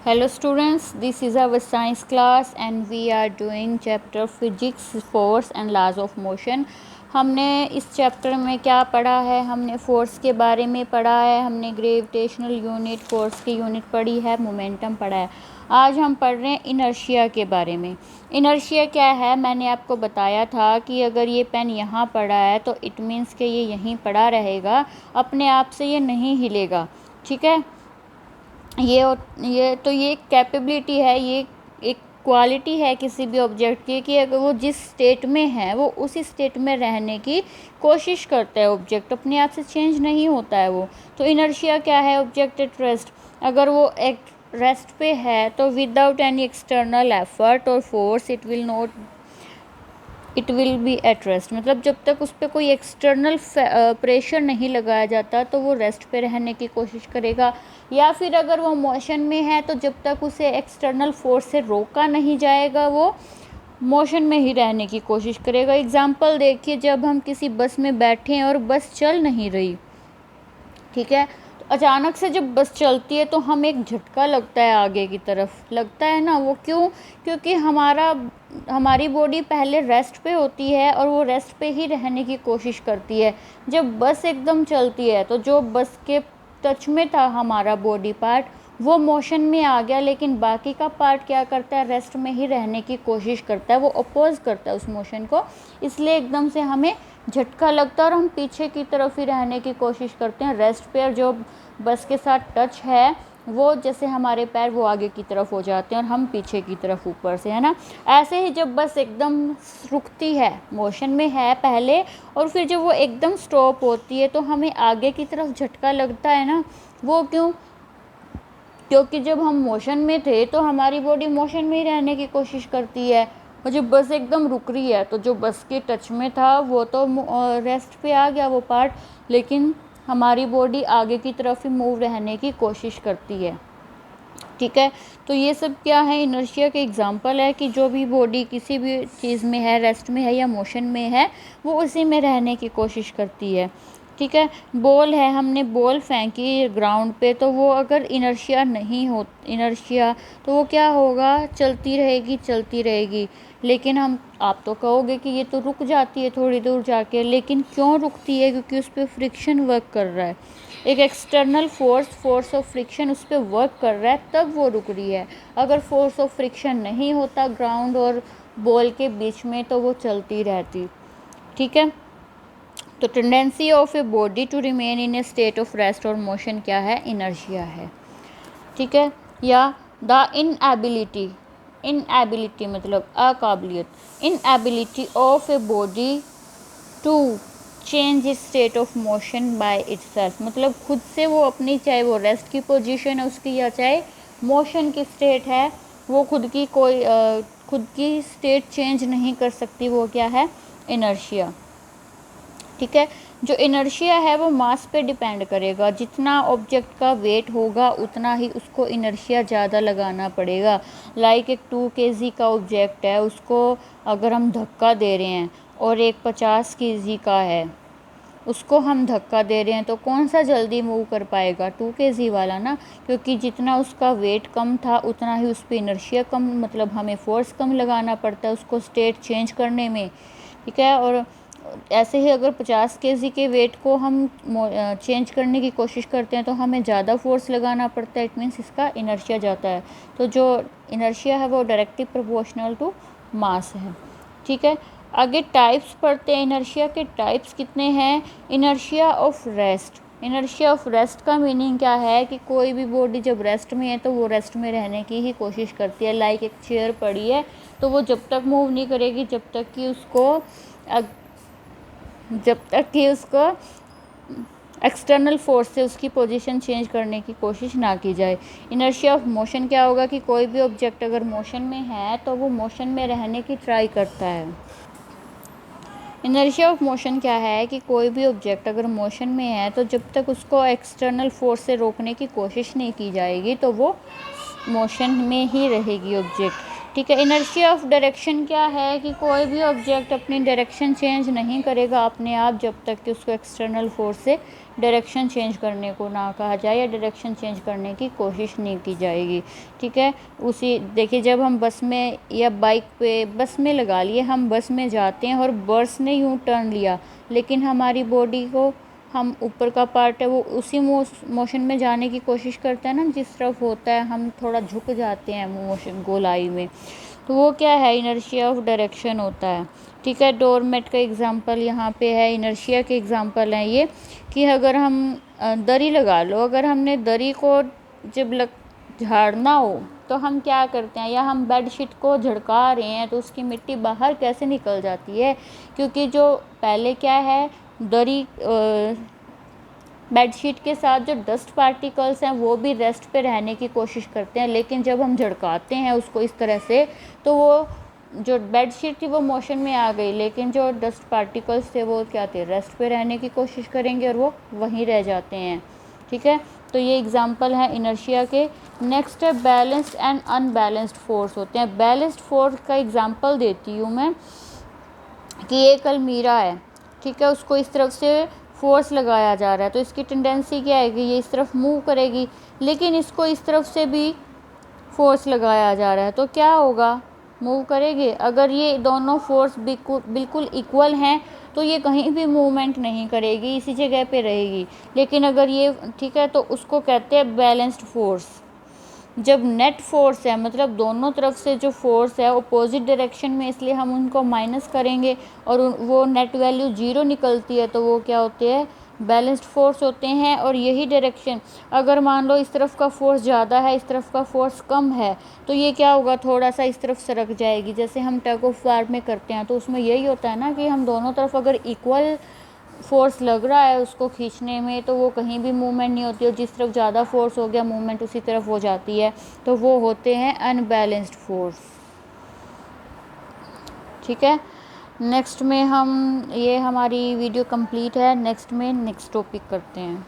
Hello students, this is our science class and we are doing chapter physics, force and laws of motion। हमने इस chapter में क्या पढ़ा है? हमने फोर्स के बारे में पढ़ा है, हमने ग्रेविटेशनल यूनिट, फोर्स की यूनिट पढ़ी है, मोमेंटम पढ़ा है। आज हम पढ़ रहे हैं इनर्शिया के बारे में। इनर्शिया क्या है? मैंने आपको बताया था कि अगर ये पेन यहाँ पड़ा है तो इट मीन्स कि ये यहीं पड़ा रहेगा, अपने आप से ये नहीं हिलेगा। ठीक है, ये एक कैपेबिलिटी है, ये एक क्वालिटी है किसी भी ऑब्जेक्ट की कि अगर वो जिस स्टेट में है वो उसी स्टेट में रहने की कोशिश करता है। ऑब्जेक्ट अपने आप से चेंज नहीं होता है वो। तो इनर्शिया क्या है? Object at rest. अगर वो एक रेस्ट पे है तो विदाउट एनी एक्सटर्नल एफर्ट और force it will be at rest. मतलब जब तक उस पर कोई एक्सटर्नल प्रेशर नहीं लगाया जाता तो वो रेस्ट पे रहने की कोशिश करेगा। या फिर अगर वो मोशन में है तो जब तक उसे एक्सटर्नल फोर्स से रोका नहीं जाएगा वो मोशन में ही रहने की कोशिश करेगा। एग्जाम्पल देखिए, जब हम किसी बस में बैठे हैं और बस चल नहीं रही, ठीक है, तो अचानक से जब बस चलती है तो हमें एक झटका लगता है, आगे की तरफ लगता है ना। वो क्यों? क्योंकि हमारी बॉडी पहले रेस्ट पे होती है और वो रेस्ट पे ही रहने की कोशिश करती है। जब बस एकदम चलती है तो जो बस के टच में था हमारा बॉडी पार्ट वो मोशन में आ गया, लेकिन बाकी का पार्ट क्या करता है? रेस्ट में ही रहने की कोशिश करता है, वो अपोज करता है उस मोशन को। इसलिए एकदम से हमें झटका लगता है और हम पीछे की तरफ ही रहने की कोशिश करते हैं रेस्ट पे। और जो बस के साथ टच है वो जैसे हमारे पैर वो आगे की तरफ हो जाते हैं और हम पीछे की तरफ ऊपर से, है ना। ऐसे ही जब बस एकदम रुकती है, मोशन में है पहले, और फिर जब वो एकदम स्टॉप होती है तो हमें आगे की तरफ झटका लगता है ना। वो क्यों? क्योंकि जब हम मोशन में थे तो हमारी बॉडी मोशन में ही रहने की कोशिश करती है, और जब बस एकदम रुक रही है तो जो बस के टच में था वो तो रेस्ट पे आ गया वो पार्ट, लेकिन हमारी बॉडी आगे की तरफ ही मूव रहने की कोशिश करती है। ठीक है, तो ये सब क्या है? इनर्शिया के एग्जांपल है कि जो भी बॉडी किसी भी चीज़ में है, रेस्ट में है या मोशन में है, वो उसी में रहने की कोशिश करती है। ठीक है, बॉल है, हमने बॉल फेंकी ग्राउंड पे तो वो अगर इनर्शिया तो वो क्या होगा? चलती रहेगी। लेकिन आप तो कहोगे कि ये तो रुक जाती है थोड़ी दूर जाके, लेकिन क्यों रुकती है? क्योंकि उस पर फ्रिक्शन वर्क कर रहा है, एक एक्सटर्नल फोर्स ऑफ फ्रिक्शन उस पर वर्क कर रहा है, तब वो रुक रही है। अगर फोर्स ऑफ फ्रिक्शन नहीं होता ग्राउंड और बॉल के बीच में तो वो चलती रहती। ठीक है, तो tendency of a body to remain in a state of rest और मोशन क्या है? इनर्शिया है। ठीक है, या द इनएबिलिटी मतलब अकाबिलियत, inability of a body to change its state of motion by itself. मतलब खुद से वो अपनी, चाहे वो रेस्ट की पोजीशन है उसकी या चाहे मोशन की स्टेट है, वो खुद की स्टेट चेंज नहीं कर सकती। वो क्या है? इनर्शिया। ठीक है, जो इनर्शिया है वो मास पे डिपेंड करेगा। जितना ऑब्जेक्ट का वेट होगा उतना ही उसको इनर्शिया ज़्यादा लगाना पड़ेगा। लाइक एक 2 kg का ऑब्जेक्ट है, उसको अगर हम धक्का दे रहे हैं और एक 50 kg का है, उसको हम धक्का दे रहे हैं तो कौन सा जल्दी मूव कर पाएगा? 2 kg वाला ना, क्योंकि जितना उसका वेट कम था उतना ही उस पर इनर्शिया कम, मतलब हमें फोर्स कम लगाना पड़ता है उसको स्टेट चेंज करने में। ठीक है, और ऐसे ही अगर 50 kg के वेट को हम चेंज करने की कोशिश करते हैं तो हमें ज़्यादा फोर्स लगाना पड़ता है, इट मीन्स इसका इनर्शिया जाता है। तो जो इनर्शिया है वो डायरेक्टली प्रोपोर्शनल टू मास है। ठीक है, आगे टाइप्स पढ़ते हैं। इनर्शिया के टाइप्स कितने हैं? Inertia of rest. Inertia of rest का मीनिंग क्या है? कि कोई भी बॉडी जब रेस्ट में है तो वो रेस्ट में रहने की ही कोशिश करती है। लाइक एक चेयर पड़ी है तो वो जब तक मूव नहीं करेगी जब तक कि उसको एक्सटर्नल फोर्स से उसकी पोजीशन चेंज करने की कोशिश ना की जाए। इनर्शिया ऑफ मोशन क्या होगा? कि कोई भी ऑब्जेक्ट अगर मोशन में है तो वो मोशन में रहने की ट्राई करता है। इनर्शिया ऑफ मोशन क्या है? कि कोई भी ऑब्जेक्ट अगर मोशन में है तो जब तक उसको एक्सटर्नल फोर्स से रोकने की कोशिश नहीं की जाएगी तो वो मोशन में ही रहेगी ऑब्जेक्ट। ठीक है, इनर्शिया ऑफ डायरेक्शन क्या है? कि कोई भी ऑब्जेक्ट अपनी डायरेक्शन चेंज नहीं करेगा अपने आप जब तक कि उसको एक्सटर्नल फोर्स से डायरेक्शन चेंज करने को ना कहा जाए या डायरेक्शन चेंज करने की कोशिश नहीं की जाएगी। ठीक है, उसी देखिए जब हम बस में या बाइक पे, बस में लगा लिए, हम बस में जाते हैं और बस ने यूँ टर्न लिया, लेकिन हमारी बॉडी को, हम ऊपर का पार्ट है वो उसी मोशन में जाने की कोशिश करता है ना, जिस तरफ होता है, हम थोड़ा झुक जाते हैं मोशन गोलाई में, तो वो क्या है, इनर्शिया ऑफ डायरेक्शन होता है। ठीक है, डोरमेट का एग्जांपल यहाँ पे है, इनर्शिया के एग्जांपल हैं ये, कि अगर हम दरी लगा लो, अगर हमने दरी को जब झाड़ना हो तो हम क्या करते हैं, या हम बेडशीट को झड़का रहे हैं तो उसकी मिट्टी बाहर कैसे निकल जाती है, क्योंकि जो पहले क्या है, दरी बेडशीट के साथ जो डस्ट पार्टिकल्स हैं वो भी रेस्ट पे रहने की कोशिश करते हैं, लेकिन जब हम झड़काते हैं उसको इस तरह से, तो वो जो बेडशीट थी वो मोशन में आ गई, लेकिन जो डस्ट पार्टिकल्स थे वो क्या थे, रेस्ट पे रहने की कोशिश करेंगे और वो वहीं रह जाते हैं। ठीक है, तो ये एग्जांपल है इनर्शिया के। नेक्स्ट है बैलेंस्ड एंड अनबैलेंस्ड फोर्स होते हैं। बैलेंस्ड फोर्स का एग्जांपल देती हूँ मैं, कि एक अलमीरा है, ठीक है, उसको इस तरफ से फोर्स लगाया जा रहा है, तो इसकी टेंडेंसी क्या है कि ये इस तरफ मूव करेगी, लेकिन इसको इस तरफ से भी फोर्स लगाया जा रहा है, तो क्या होगा, मूव करेगी। अगर ये दोनों फोर्स बिल्कुल इक्वल हैं तो ये कहीं भी मूवमेंट नहीं करेगी, इसी जगह पे रहेगी। लेकिन अगर ये, ठीक है, तो उसको कहते हैं बैलेंस्ड फोर्स। जब नेट फोर्स है, मतलब दोनों तरफ से जो फोर्स है अपोजिट डायरेक्शन में, इसलिए हम उनको माइनस करेंगे और वो नेट वैल्यू 0 निकलती है, तो वो क्या होते हैं, बैलेंस्ड फोर्स होते हैं। और यही डायरेक्शन, अगर मान लो इस तरफ का फोर्स ज़्यादा है, इस तरफ का फोर्स कम है, तो ये क्या होगा, थोड़ा सा इस तरफ सरक जाएगी। जैसे हम टग ऑफ वार में करते हैं तो उसमें यही होता है ना, कि हम दोनों तरफ अगर इक्वल फोर्स लग रहा है उसको खींचने में, तो वो कहीं भी मूवमेंट नहीं होती, और जिस तरफ ज़्यादा फोर्स हो गया मूवमेंट उसी तरफ हो जाती है, तो वो होते हैं अनबैलेंस्ड फोर्स। ठीक है, नेक्स्ट में हम, ये हमारी वीडियो कंप्लीट है, नेक्स्ट में नेक्स्ट टॉपिक करते हैं।